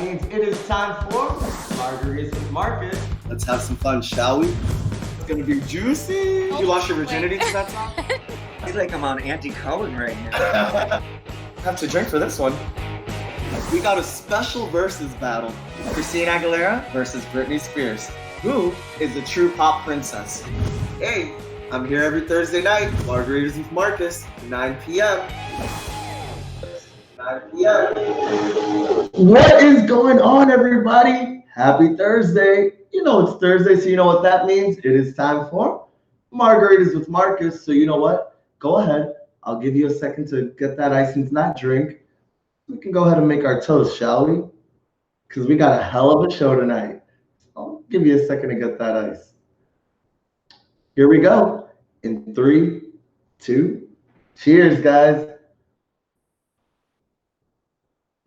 means it is time for Margaritas with Marcus. Let's have some fun, shall we? It's gonna be juicy. You lost your virginity to that song? I feel like I'm on Andy Cohen right now. Have to drink for this one. We got a special versus battle. Christina Aguilera versus Britney Spears. Who is the true pop princess? Hey, I'm here every Thursday night. Margaritas with Marcus, 9 p.m. 9 p.m. What is going on, everybody? Happy Thursday. You know it's Thursday, so you know what that means. It is time for Margaritas with Marcus. So you know what? Go ahead. I'll give you a second to get that ice into that drink. We can go ahead and make our toast, shall we? Because we got a hell of a show tonight. I'll give you a second to get that ice. Here we go. In 3, 2, cheers, guys.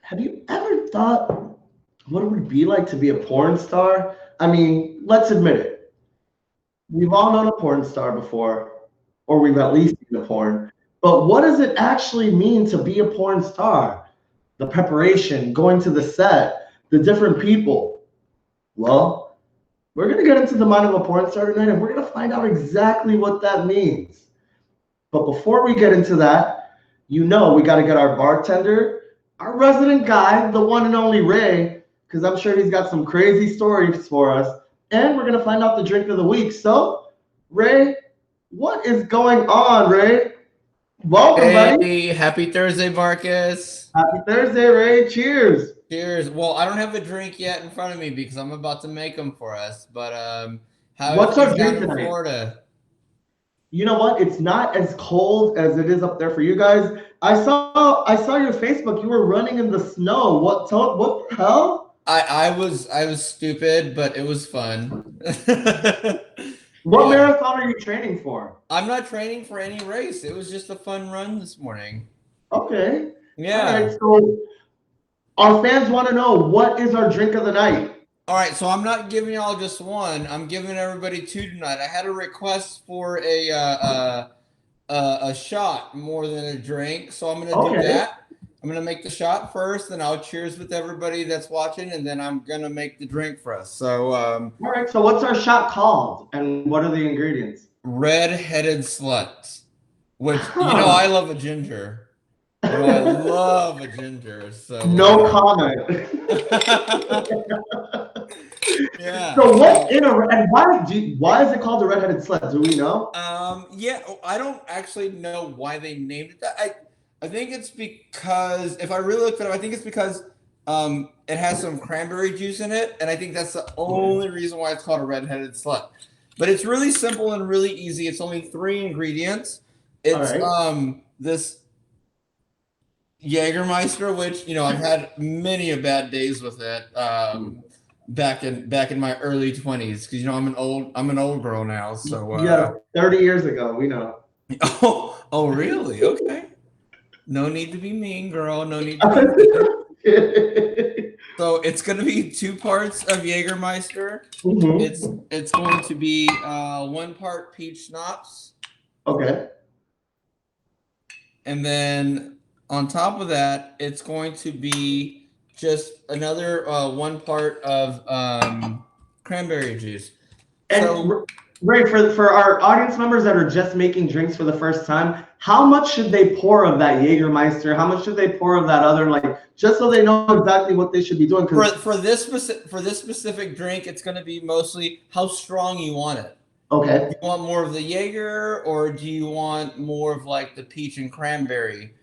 Have you ever thought what it would be like to be a porn star? I mean, let's admit it. We've all known a porn star before, or we've at least seen a porn. But what does it actually mean to be a porn star? The preparation, going to the set, the different people. Well, we're going to get into the mind of a porn star tonight, and we're going to find out exactly what that means. But before we get into that, you know we got to get our bartender, our resident guy, the one and only Ray, because I'm sure he's got some crazy stories for us. And we're going to find out the drink of the week. So, Ray, what is going on, Ray? Welcome, buddy. Happy Thursday, Marcus. Happy Thursday, Ray. Cheers. Cheers. Well, I don't have a drink yet in front of me because I'm about to make them for us. But What's our is it drink down in tonight? Florida? You know what? It's not as cold as it is up there for you guys. I saw your Facebook. You were running in the snow. What the hell? I was stupid, but it was fun. What Yeah. marathon are you training for? I'm not training for any race. It was just a fun run this morning. Okay. Yeah. All right, so our fans want to know, what is our drink of the night? All right, so I'm not giving y'all just one. I'm giving everybody two tonight. I had a request for a shot more than a drink, so I'm gonna do that. I'm gonna make the shot first, then I'll cheers with everybody that's watching, and then I'm gonna make the drink for us. So, All right, so what's our shot called, and what are the ingredients? red-headed slut, which you know I love a ginger. You know, I love a ginger. So No comment. yeah. So what's in and why is it called the redheaded slut? Do we know? Yeah, I don't actually know why they named it that. I think it's because if I really looked at it, I think it's because it has some cranberry juice in it, and I think that's the only reason why it's called a redheaded slut. But it's really simple and really easy. It's only 3 ingredients. It's this Jägermeister, which I've had many a bad days with it. Back in my early 20s, because I'm an old girl now. So yeah, 30 years ago, we know. Oh, really? Okay. No need to be mean, girl. No need to be mean. So it's going to be 2 parts of Jägermeister. Mhm. It's going to be 1 part peach schnapps. Okay. And then on top of that, it's going to be just another 1 part of cranberry juice. And So, Ray, for our audience members that are just making drinks for the first time, how much should they pour of that Jägermeister? How much should they pour of that other, just so they know exactly what they should be doing? for this specific drink, it's going to be mostly how strong you want it. Okay. Do you want more of the Jaeger, or do you want more of like the peach and cranberry?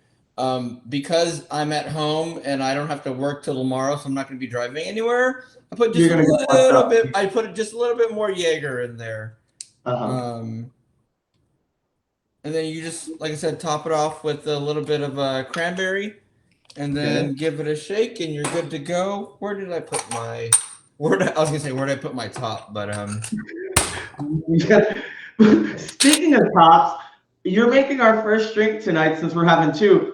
Because I'm at home and I don't have to work till tomorrow, so I'm not going to be driving anywhere. I put just I put just a little bit more Jaeger in there. And then you just, like I said, top it off with a little bit of cranberry, and then give it a shake, and you're good to go. Where did I put my? Where did I put my top? But Speaking of tops, you're making our first drink tonight since we're having 2.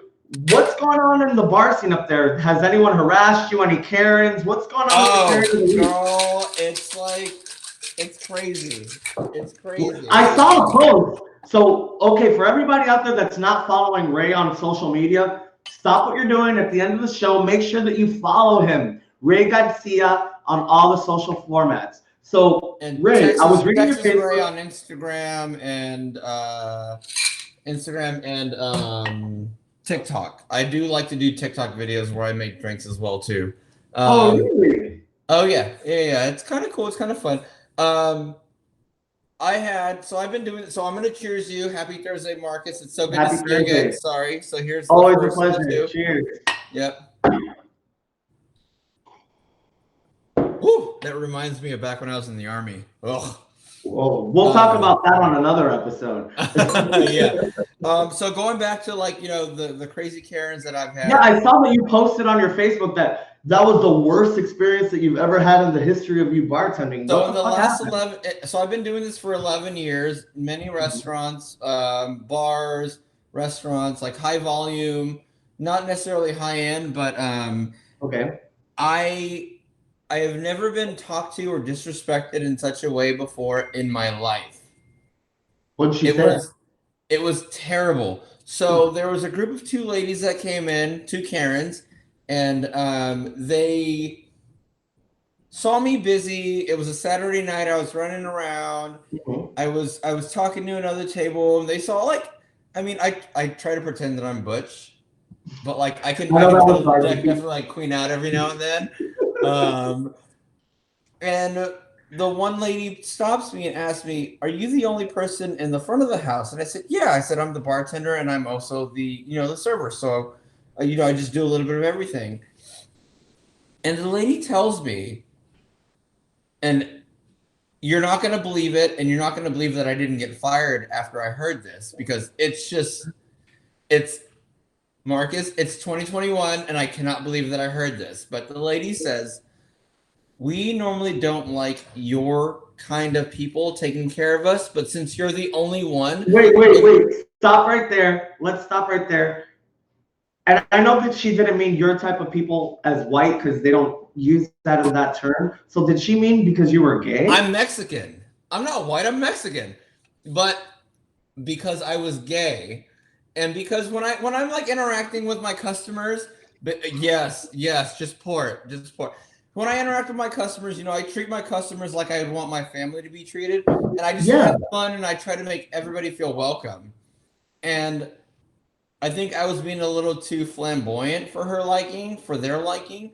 What's going on in the bar scene up there? Has anyone harassed you? Any Karens? What's going on? Girl, it's crazy. It's crazy. I saw a post. So, okay, for everybody out there that's not following Ray on social media, stop what you're doing at the end of the show. Make sure that you follow him. Ray Garcia on all the social formats. So And Ray, I was reading Texas your Ray Facebook. on Instagram and TikTok. I do like to do TikTok videos where I make drinks as well too. Oh, really? Oh yeah. It's kind of cool. It's kind of fun. I've been doing. So I'm gonna cheers you. Happy Thursday, Marcus. It's so good Happy to see you again. Thursday. Sorry. So here's the Always a first one, pleasure. too. Cheers. Yep. Woo! That reminds me of back when I was in the army. Ugh. Whoa. We'll talk about that on another episode. Yeah. So going back to the crazy Karens that I've had. Yeah, I saw that you posted on your Facebook that was the worst experience that you've ever had in the history of you bartending. So What in the the fuck last happened? 11, so I've been doing this for 11 years. Many restaurants, bars, restaurants, like high volume, not necessarily high end, but Okay. I have never been talked to or disrespected in such a way before in my life. What'd she It say? was terrible. So there was a group of two ladies that came in, two Karens, and they saw me busy. It was a Saturday night. I was running around. Mhm. I was talking to another table, and they saw I try to pretend that I'm Butch, but like I can I know that was hard. definitely like queen out every now and then. And the one lady stops me and asks me, "Are you the only person in the front of the house?" And I said, "Yeah." I said, "I'm the bartender and I'm also the server. So, I just do a little bit of everything." And the lady tells me, and you're not going to believe it, and you're not going to believe that I didn't get fired after I heard this, because it's Marcus, it's 2021, and I cannot believe that I heard this. But the lady says, "We normally don't like your kind of people taking care of us, but since you're the only one." Wait. Stop right there. Let's stop right there. And I know that she didn't mean your type of people as white because they don't use that in that term. So did she mean because you were gay? I'm Mexican. I'm not white, I'm Mexican. But because I was gay, and because when I'm like interacting with my customers, but yes, just pour it. When I interact with my customers, I treat my customers like I would want my family to be treated, and I just have fun, and I try to make everybody feel welcome. And I think I was being a little too flamboyant for her liking, for their liking.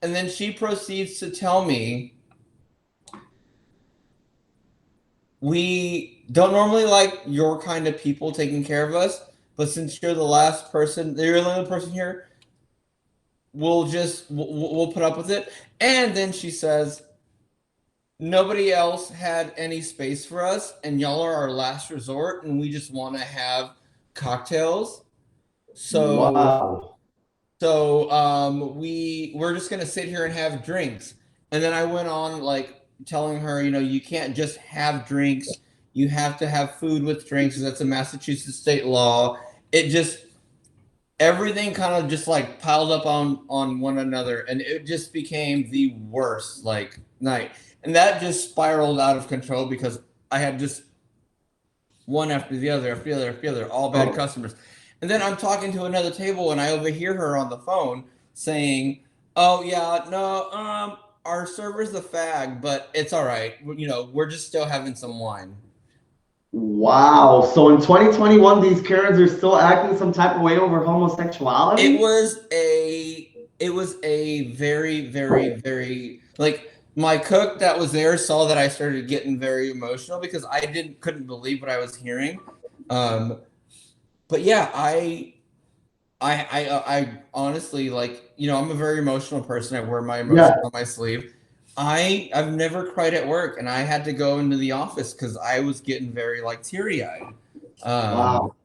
And then she proceeds to tell me, "We don't normally like your kind of people taking care of us, but since you're the last person, you're the only person here, we'll put up with it." And then she says, "Nobody else had any space for us, and y'all are our last resort, and we just want to have cocktails. So Wow. we're just gonna sit here and have drinks." And then I went on like telling her, you can't just have drinks. You have to have food with drinks. That's a Massachusetts state law. Everything kind of just like piled up on one another, and it just became the worst like night. And that just spiraled out of control because I had just one after the other, all bad customers. And then I'm talking to another table and I overhear her on the phone saying, "Oh yeah, no, our server's a fag, but it's all right. We're just still having some wine." Wow. So in 2021, these Karens are still acting some type of way over homosexuality? It was a very, very, very, like, my cook that was there saw that I started getting very emotional because I couldn't believe what I was hearing. But yeah, I honestly, like, I'm a very emotional person. I wear my emotions on my sleeve. I've never cried at work, and I had to go into the office because I was getting very like teary-eyed. Wow.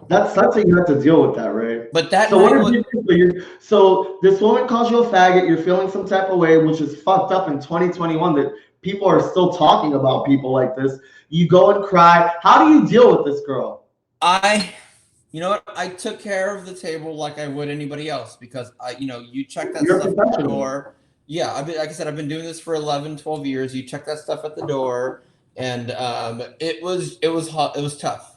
That sucks that you have to deal with that, right? But that So what did you do? So this woman calls you a faggot, you're feeling some type of way, which is fucked up in 2021 that people are still talking about people like this. You go and cry. How do you deal with this girl? You know what? I took care of the table like I would anybody else because you check that You're stuff at the professional. door. Yeah, like I said, I've been doing this for 11, 12 years. You check that stuff at the door, and it was hot. It was tough.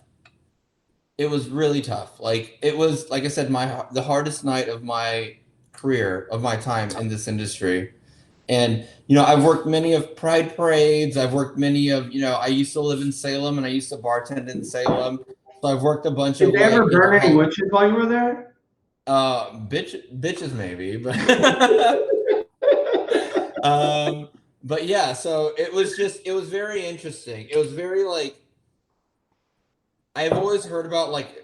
It was really tough. Like, it was, like I said, the hardest night of my career of my time in this industry. And, you know, I've worked many of Pride parades. I've worked many of, you know, I used to live in Salem and I used to bartend in Salem. So I've worked a bunch of. Did they ever like, you burn know, any witches while you were there? bitches maybe, but but yeah, so it was very interesting. It was very like, I've always heard about like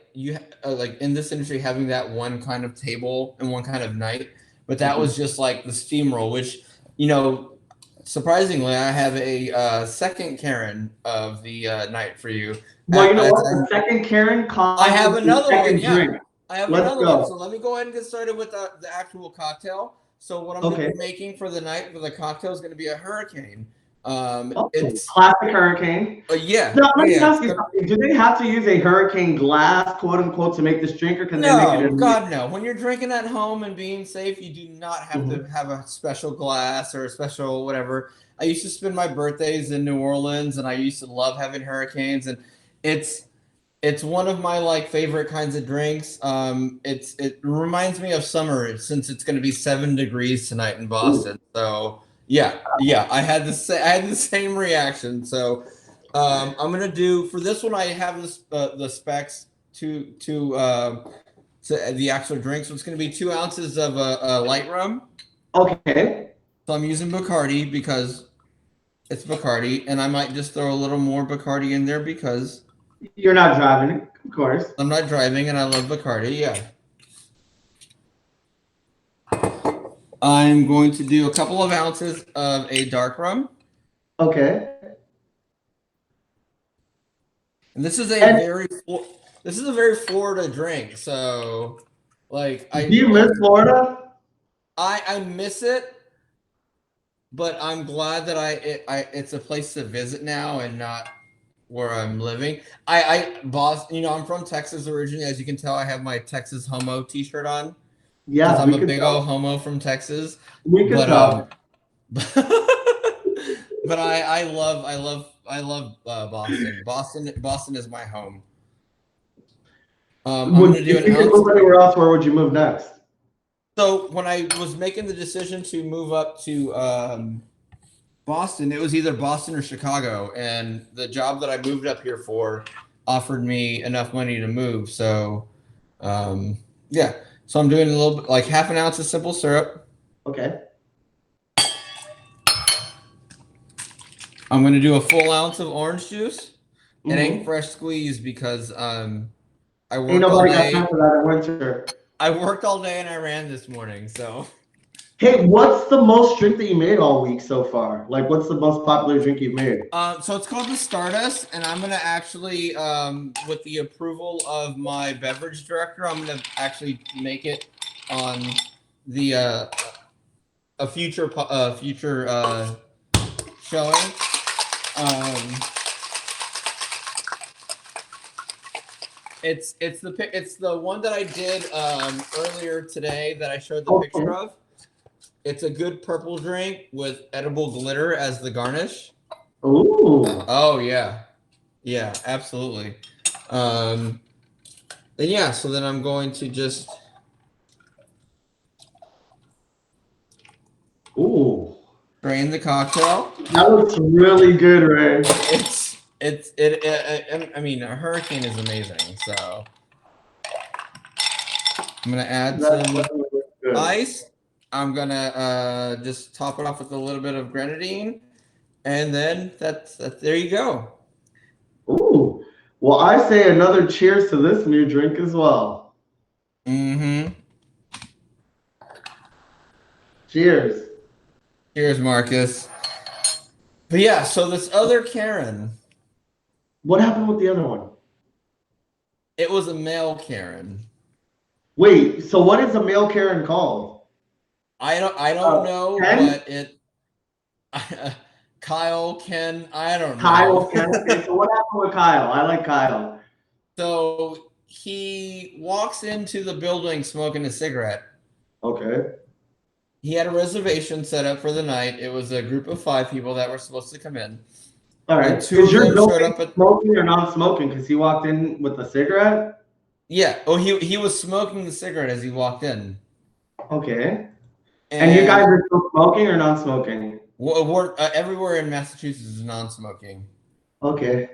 like in this industry having that one kind of table and one kind of night, but that was just like the steamroll, which, you know, surprisingly, I have a second Karen of the night for you. Well, you know what? The second Karen called. I have another one. Yeah. Drink. I have Let's another go. one. So let me go ahead and get started with the actual cocktail. So what I'm going to be making for the night for the cocktail is going to be a hurricane. It's classic hurricane. Yeah. Now, let me ask you something. Do they have to use a hurricane glass, quote unquote, to make this drink, or can they make it? No, God, no. When you're drinking at home and being safe, you do not have to have a special glass or a special whatever. I used to spend my birthdays in New Orleans, and I used to love having hurricanes, and it's one of my like favorite kinds of drinks. It reminds me of summer since it's going to be 7 degrees tonight in Boston. So yeah, I had the same reaction. So I'm gonna do for this one. I have this the specs to the actual drink. So it's going to be 2 ounces of light rum. Okay. So I'm using Bacardi because it's Bacardi, and I might just throw a little more Bacardi in there because. You're not driving, of course. I'm not driving, and I love Bacardi. Yeah. I'm going to do a couple of ounces of a dark rum. Okay. And this is a very Florida drink. So, like, do you miss Florida? I miss it, but I'm glad that it's a place to visit now and not where I'm living. Boston, you know, I'm from Texas originally. As you can tell, I have my Texas Homo t-shirt on. Yeah, I'm a big old homo from Texas. We can tell. But I love Boston. Boston is my home. I'm gonna do an ounce. Move anywhere else, where would you move next? So when I was making the decision to move up to Boston, it was either Boston or Chicago, and the job that I moved up here for offered me enough money to move. So, yeah. So I'm doing a little bit, like half an ounce of simple syrup. Okay. I'm going to do a full ounce of orange juice. It ain't fresh squeezed because I worked all day. Got time for that in winter. I worked all day and I ran this morning. So. Hey, what's the most drink that you made all week so far? Like, what's the most popular drink you've made? So it's called the Stardust, and I'm gonna actually, with the approval of my beverage director, I'm gonna actually make it on the a future showing. It's the one that I did earlier today that I showed the picture of. It's a good purple drink with edible glitter as the garnish. Ooh. Oh yeah, yeah, absolutely. Then yeah, so then I'm going to just. Ooh. Drain the cocktail. That looks really good, Ray. I mean, a hurricane is amazing. So I'm gonna add some ice. I'm gonna just top it off with a little bit of grenadine, and then that's there you go. Ooh. Well, I say another cheers to this new drink as well. Mm-hmm. Cheers. Cheers, Marcus. But yeah, so this other Karen. What happened with the other one? It was a male Karen. Wait, so what is a male Karen called? I don't know, Ken? but it Kyle, Ken, I don't know. Kyle, Ken. Okay, so what happened with Kyle? I like Kyle. So he walks into the building smoking a cigarette. Okay. He had a reservation set up for the night. It was a group of 5 people that were supposed to come in. All right. And 2 of them showed up at smoking or non-smoking? Because he walked in with a cigarette. Yeah. Oh, he was smoking the cigarette as he walked in. Okay. And you guys are still smoking or non-smoking? We're everywhere in Massachusetts is non-smoking. Okay.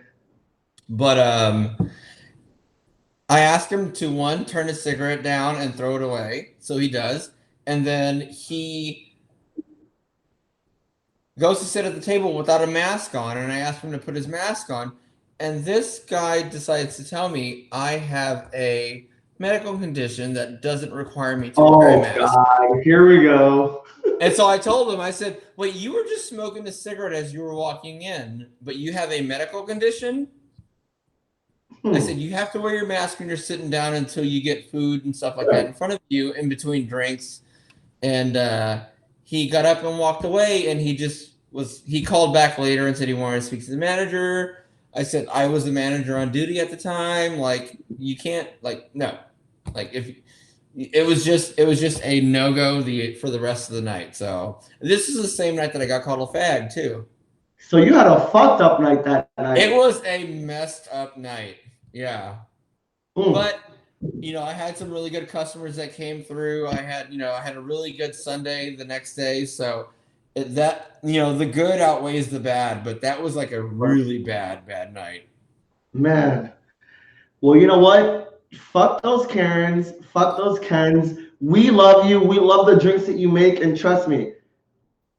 But I asked him to one, turn his cigarette down and throw it away. So he does. And then he goes to sit at the table without a mask on. And I asked him to put his mask on. And this guy decides to tell me I have a medical condition that doesn't require me to wear a mask. God, here we go. And so I told him, I said, wait, you were just smoking a cigarette as you were walking in, but you have a medical condition? I said, you have to wear your mask when you're sitting down until you get food and stuff like that in front of you in between drinks. And he got up and walked away, and he called back later and said he wanted to speak to the manager. I said, I was the manager on duty at the time. Like, you can't, like, no. Like, if it was just a no-go for the rest of the night. So this is the same night that I got called a fag too. So you had a fucked up night that night. It was a messed up night. Yeah. But I had some really good customers that came through. I had a really good Sunday the next day. So the good outweighs the bad, but that was like a really bad night. Man. Well, you know what? Fuck those Karens. Fuck those Kens. We love you. We love the drinks that you make. And trust me,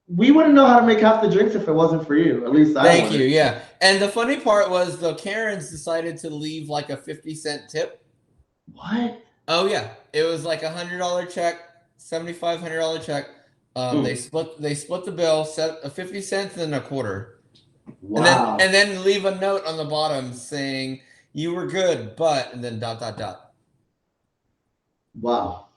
we wouldn't know how to make half the drinks if it wasn't for you. At least I Thank you. Yeah. And the funny part was the Karens decided to leave like a 50-cent tip. What? Oh yeah. It was like $100 check, $7,500 check. They split the bill, set a 50 cents and a quarter. Wow. And then leave a note on the bottom saying you were good, but, and then ... Wow.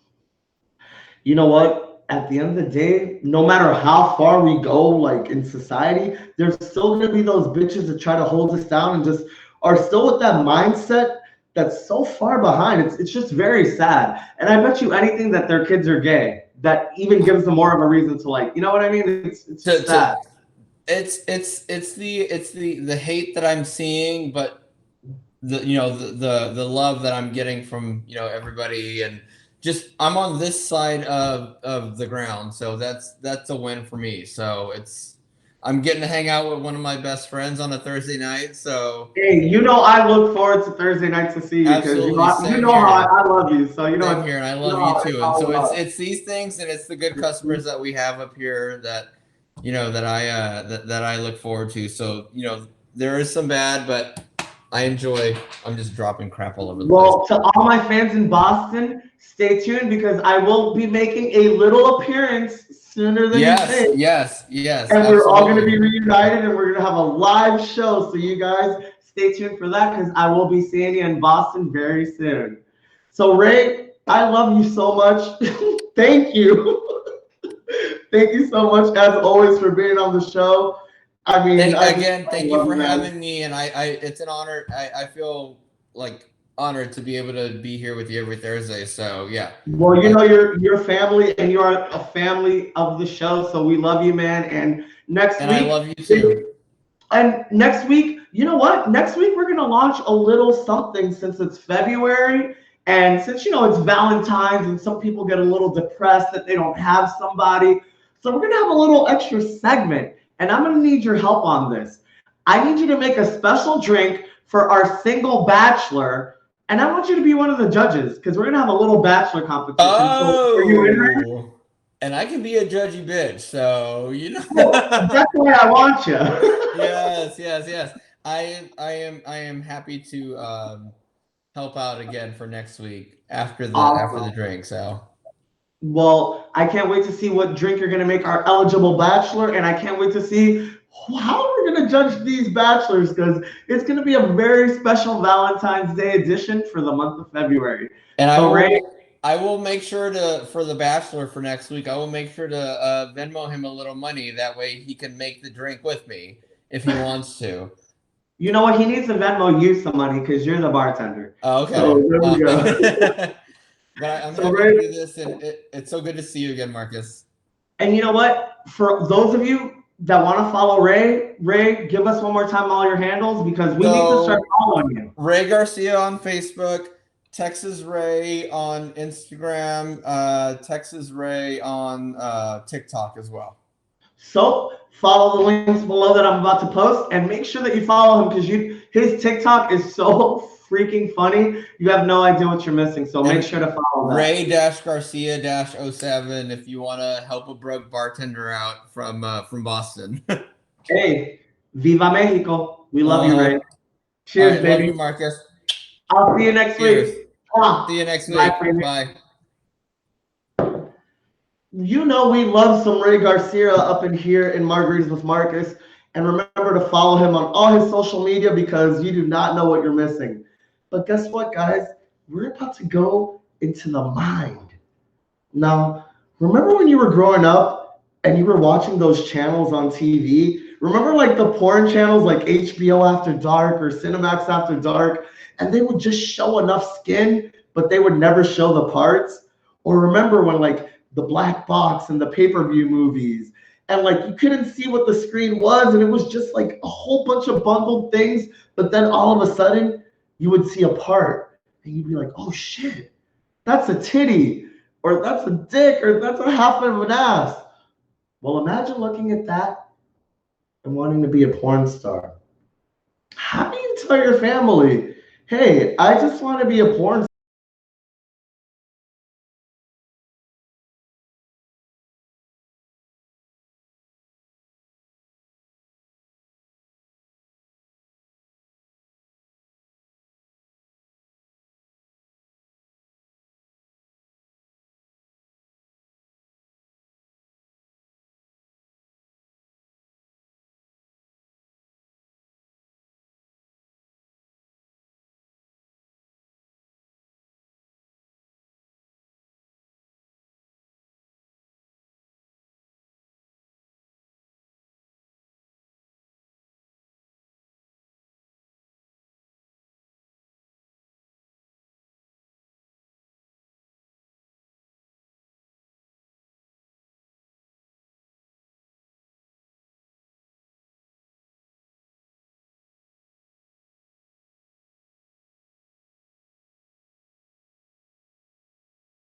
You know what? At the end of the day, no matter how far we go, like in society, there's still going to be those bitches that try to hold us down and just are still with that mindset that's so far behind. It's just very sad. And I bet you anything that their kids are gay, that even gives them more of a reason to, like, you know what I mean? It's sad. It's the hate that I'm seeing, but the love that I'm getting from everybody, and just I'm on this side of the ground, so that's a win for me. So I'm getting to hang out with one of my best friends on a Thursday night. So hey, I look forward to Thursday nights to see you because you know how I love you. So I'm here, and I love you too. And so it's these things, and it's the good customers that we have up here that that I look forward to. So there is some bad, but I enjoy. I'm just dropping crap all over the place. Well, to all my fans in Boston, stay tuned because I will be making a little appearance sooner than you think. Yes. And absolutely. we're all going to be reunited, and we're going to have a live show. So you guys stay tuned for that because I will be seeing you in Boston very soon. So Ray, I love you so much. Thank you. Thank you so much, as always, for being on the show. I mean, thank you for having me, and it's an honor. I feel like honored to be able to be here with you every Thursday. So yeah. Well, you're family, and you are a family of the show. So we love you, man. And next week, I love you too. And next week, you know what? Next week we're gonna launch a little something since it's February, and since it's Valentine's, and some people get a little depressed that they don't have somebody. So we're gonna have a little extra segment. And I'm going to need your help on this. I need you to make a special drink for our single bachelor. And I want you to be one of the judges because we're going to have a little bachelor competition. Oh, so are you in there? And I can be a judgy bitch. So, Well, that's why I want you. Yes. I am happy to help out again for next week after the drink. So. Well, I can't wait to see what drink you're going to make our eligible bachelor, and I can't wait to see how we're going to judge these bachelors because it's going to be a very special Valentine's Day edition for the month of February. And I will make sure for the bachelor for next week, I will make sure to Venmo him a little money. That way he can make the drink with me if he wants to. You know what? He needs to Venmo you some money because you're the bartender. Oh, okay. So there we go. But I'm happy to do this, and it's so good to see you again, Marcus. And you know what? For those of you that want to follow Ray, give us one more time all your handles because we need to start following you. Ray Garcia on Facebook, Texas Ray on Instagram, Texas Ray on TikTok as well. So follow the links below that I'm about to post, and make sure that you follow him because his TikTok is so freaking funny. You have no idea what you're missing. So make sure to follow that. Ray-Garcia-07 if you want to help a broke bartender out from Boston. Hey, Viva Mexico. We love you, Ray. Cheers, right, baby. love you, Marcus. I'll see you next Cheers. week. Mwah. See you next week. Bye. Bye. You know we love some Ray Garcia up in here in Margaritas with Marcus. And remember to follow him on all his social media because you do not know what you're missing. But guess what, guys? We're about to go into the mind. Now, remember when you were growing up and you were watching those channels on TV? Remember like the porn channels like HBO After Dark or Cinemax After Dark? And they would just show enough skin, but they would never show the parts? Or remember when like the black box and the pay-per-view movies, and like you couldn't see what the screen was, and it was just like a whole bunch of bundled things, but then all of a sudden you would see a part and you'd be like, oh shit, that's a titty, or that's a dick, or that's a half of an ass. Well, imagine looking at that and wanting to be a porn star. How do you tell your family, hey, I just want to be a porn